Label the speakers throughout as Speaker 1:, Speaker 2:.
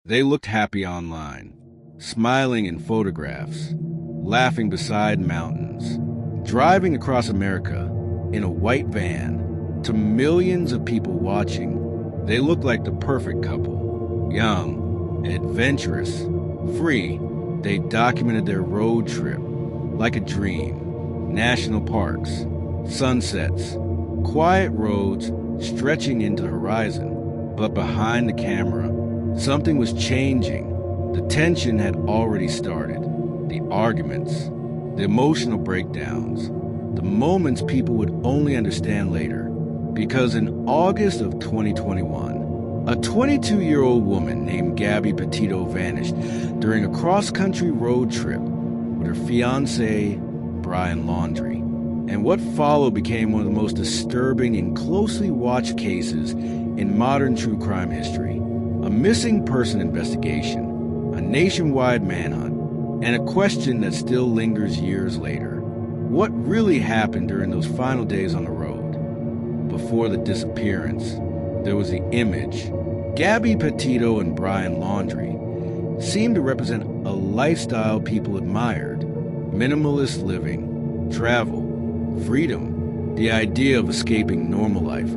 Speaker 1: They looked happy online, smiling in photographs, laughing beside mountains, driving across America in a white van. To millions of people watching, they looked like the perfect couple. Young, adventurous, free, they documented their road trip like a dream. National parks, sunsets, quiet roads stretching into the horizon. But behind the camera, something was changing. The tension had already started. The arguments, the emotional breakdowns, the moments people would only understand later. Because in August of 2021, a 22-year-old woman named Gabby Petito vanished during a cross-country road trip with her fiancé, Brian Laundrie. And what followed became one of the most disturbing and closely watched cases in modern true crime history. A missing person investigation, a nationwide manhunt, and a question that still lingers years later. What really happened during those final days on the road? Before the disappearance, there was the image. Gabby Petito and Brian Laundrie seemed to represent a lifestyle people admired. Minimalist living, travel, freedom, the idea of escaping normal life,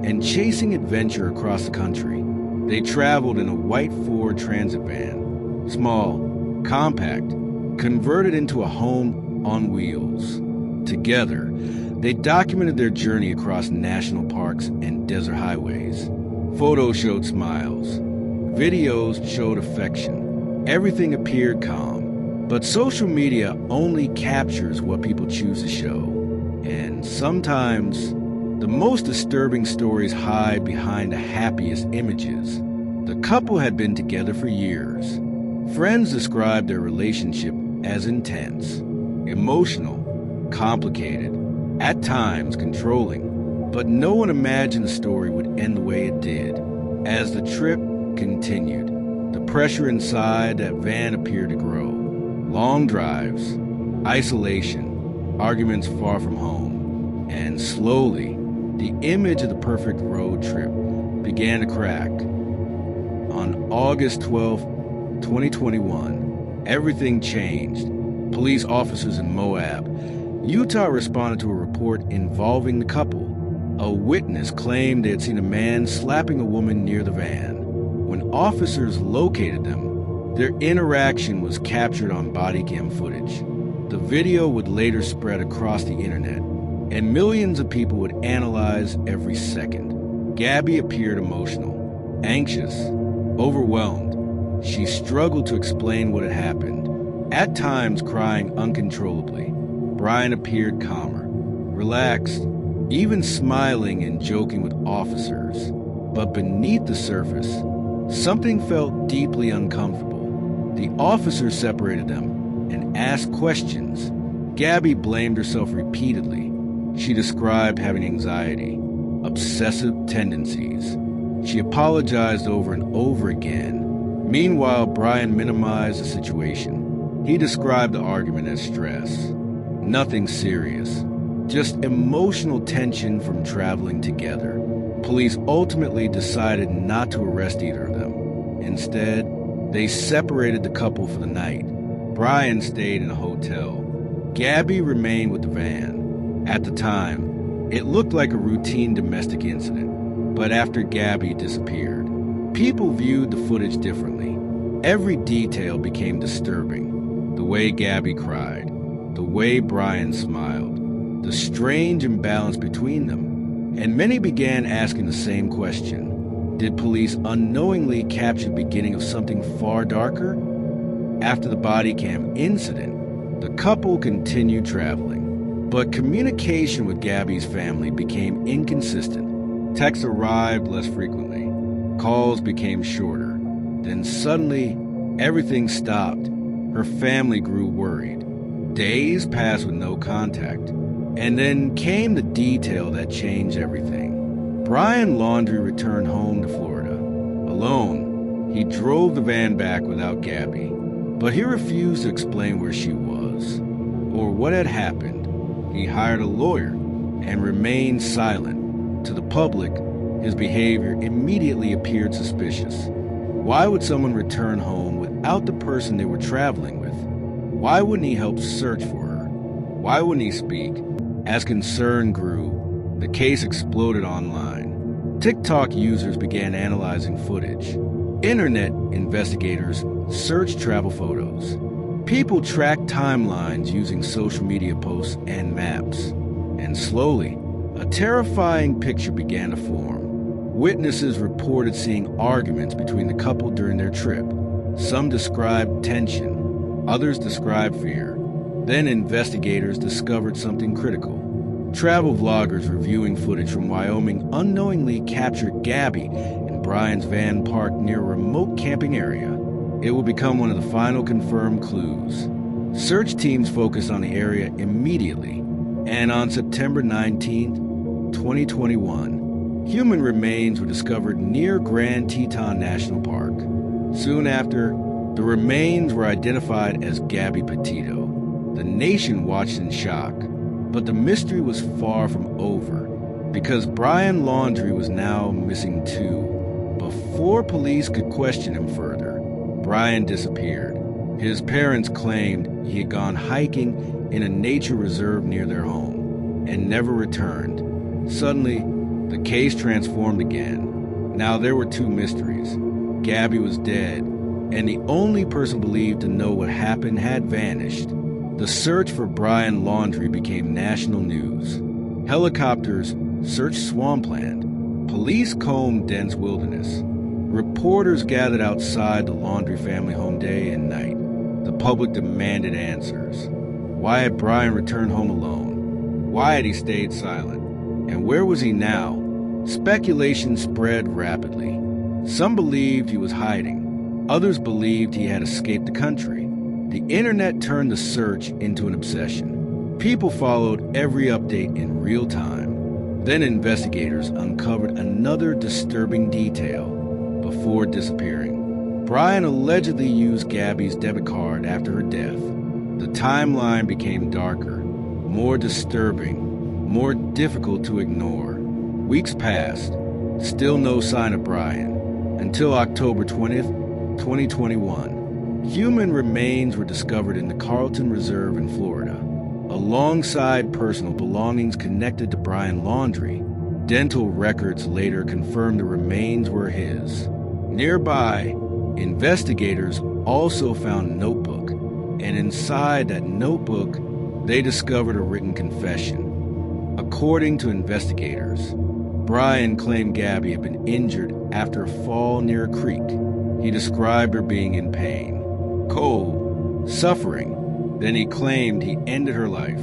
Speaker 1: and chasing adventure across the country. They traveled in a white Ford Transit van, small, compact, converted into a home on wheels. Together, they documented their journey across national parks and desert highways. Photos showed smiles. Videos showed affection. Everything appeared calm. But social media only captures what people choose to show. And sometimes, the most disturbing stories hide behind the happiest images. The couple had been together for years. Friends described their relationship as intense, emotional, complicated, at times controlling. But no one imagined the story would end the way it did. As the trip continued, the pressure inside that van appeared to grow. Long drives, isolation, arguments far from home, and slowly, the image of the perfect road trip began to crack. On August 12, 2021, everything changed. Police officers in Moab, Utah responded to a report involving the couple. A witness claimed they had seen a man slapping a woman near the van. When officers located them, their interaction was captured on body cam footage. The video would later spread across the internet, and millions of people would analyze every second. Gabby appeared emotional, anxious, overwhelmed. She struggled to explain what had happened, at times crying uncontrollably. Brian appeared calmer, relaxed, even smiling and joking with officers. But beneath the surface, something felt deeply uncomfortable. The officers separated them and asked questions. Gabby blamed herself repeatedly. She described having anxiety, obsessive tendencies. She apologized over and over again. Meanwhile, Brian minimized the situation. He described the argument as stress. Nothing serious, just emotional tension from traveling together. Police ultimately decided not to arrest either of them. Instead, they separated the couple for the night. Brian stayed in a hotel. Gabby remained with the van. At the time, it looked like a routine domestic incident, but after Gabby disappeared, people viewed the footage differently. Every detail became disturbing. The way Gabby cried, the way Brian smiled, the strange imbalance between them. And many began asking the same question. Did police unknowingly capture the beginning of something far darker? After the body cam incident, the couple continued traveling. But communication with Gabby's family became inconsistent. Texts arrived less frequently. Calls became shorter. Then suddenly, everything stopped. Her family grew worried. Days passed with no contact, and then came the detail that changed everything. Brian Laundrie returned home to Florida. Alone, he drove the van back without Gabby, but he refused to explain where she was or what had happened. He hired a lawyer and remained silent. To the public, his behavior immediately appeared suspicious. Why would someone return home without the person they were traveling with? Why wouldn't he help search for her? Why wouldn't he speak? As concern grew, the case exploded online. TikTok users began analyzing footage. Internet investigators searched travel photos. People tracked timelines using social media posts and maps. And slowly, a terrifying picture began to form. Witnesses reported seeing arguments between the couple during their trip. Some described tension, others described fear. Then investigators discovered something critical. Travel vloggers reviewing footage from Wyoming unknowingly captured Gabby and Brian's van parked near a remote camping area. It would become one of the final confirmed clues. Search teams focused on the area immediately, and on September 19, 2021, human remains were discovered near Grand Teton National Park. Soon after, the remains were identified as Gabby Petito. The nation watched in shock, but the mystery was far from over, because Brian Laundrie was now missing too. Before police could question him further, Brian disappeared. His parents claimed he had gone hiking in a nature reserve near their home and never returned. Suddenly, the case transformed again. Now there were two mysteries. Gabby was dead, and the only person believed to know what happened had vanished. The search for Brian Laundrie became national news. Helicopters searched swampland. Police combed dense wilderness. Reporters gathered outside the Laundrie family home day and night. The public demanded answers. Why had Brian returned home alone? Why had he stayed silent? And where was he now? Speculation spread rapidly. Some believed he was hiding. Others believed he had escaped the country. The internet turned the search into an obsession. People followed every update in real time. Then investigators uncovered another disturbing detail before disappearing. Brian allegedly used Gabby's debit card after her death. The timeline became darker, more disturbing, more difficult to ignore. Weeks passed, still no sign of Brian, until October 20th, 2021. Human remains were discovered in the Carlton Reserve in Florida. Alongside personal belongings connected to Brian Laundrie, dental records later confirmed the remains were his. Nearby, investigators also found a notebook, and inside that notebook, they discovered a written confession. According to investigators, Brian claimed Gabby had been injured after a fall near a creek. He described her being in pain, cold, suffering. Then he claimed he ended her life,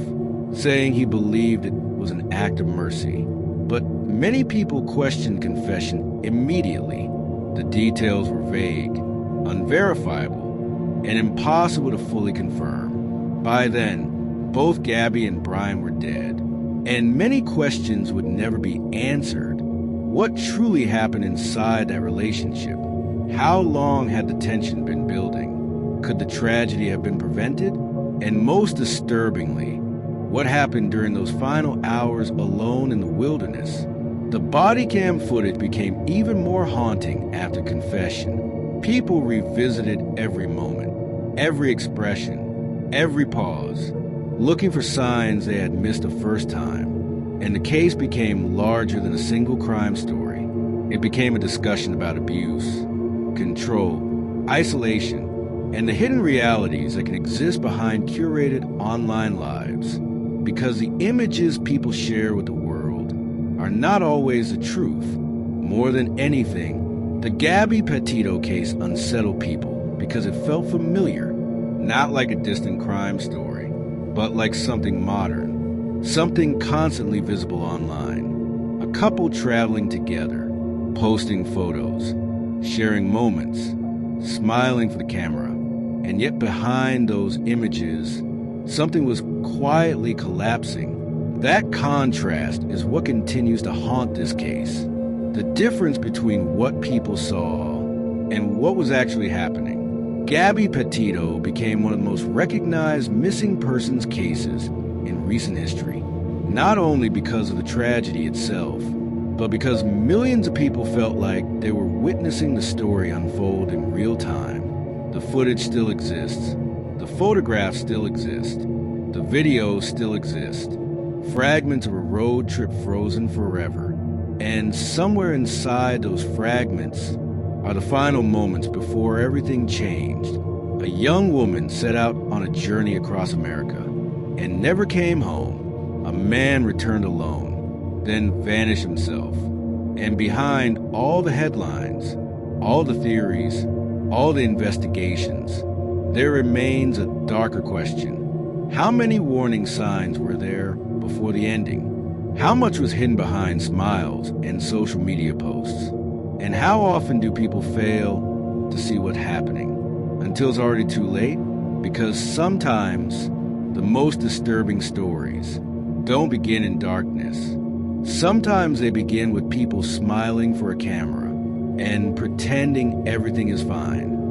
Speaker 1: saying he believed it was an act of mercy. But many people questioned confession immediately. The details were vague, unverifiable, and impossible to fully confirm. By then, both Gabby and Brian were dead, and many questions would never be answered. What truly happened inside that relationship? How long had the tension been building? Could the tragedy have been prevented? And most disturbingly, what happened during those final hours alone in the wilderness? The body cam footage became even more haunting after confession. People revisited every moment, every expression, every pause, looking for signs they had missed the first time. And the case became larger than a single crime story. It became a discussion about abuse, control, isolation, and the hidden realities that can exist behind curated online lives. Because the images people share with the world are not always the truth. More than anything, the Gabby Petito case unsettled people because it felt familiar, not like a distant crime story, but like something modern, something constantly visible online. A couple traveling together, posting photos, sharing moments, smiling for the camera. And yet behind those images, something was quietly collapsing. That contrast is what continues to haunt this case. The difference between what people saw and what was actually happening. Gabby Petito became one of the most recognized missing persons cases in recent history, not only because of the tragedy itself, but because millions of people felt like they were witnessing the story unfold in real time. The footage still exists. The photographs still exist. The videos still exist. Fragments of a road trip frozen forever. And somewhere inside those fragments are the final moments before everything changed. A young woman set out on a journey across America and never came home. A man returned alone, then vanished himself. And behind all the headlines, all the theories, all the investigations, there remains a darker question. How many warning signs were there before the ending? How much was hidden behind smiles and social media posts? And how often do people fail to see what's happening until it's already too late? Because sometimes the most disturbing stories don't begin in darkness. Sometimes they begin with people smiling for a camera and pretending everything is fine.